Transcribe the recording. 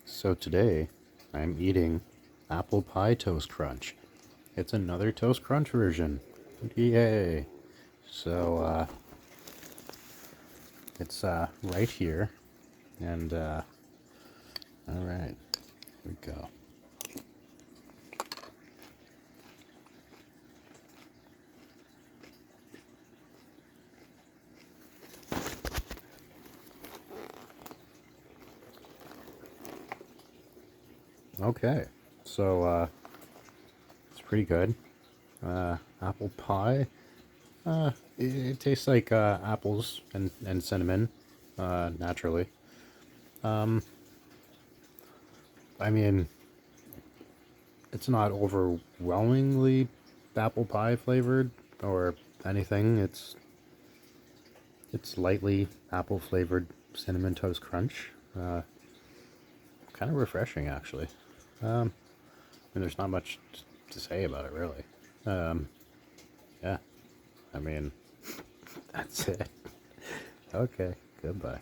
So today I'm eating apple pie toast crunch. It's another toast crunch version. Yay! So it's right here, and all right, here we go. Okay, so it's pretty good. Apple pie. It tastes like apples and cinnamon, naturally. I mean, it's not overwhelmingly apple pie flavored or anything. It's lightly apple flavored cinnamon toast crunch. Kind of refreshing, actually. I mean, there's not much to say about it, really. Um, yeah, I mean, that's it. Okay, goodbye.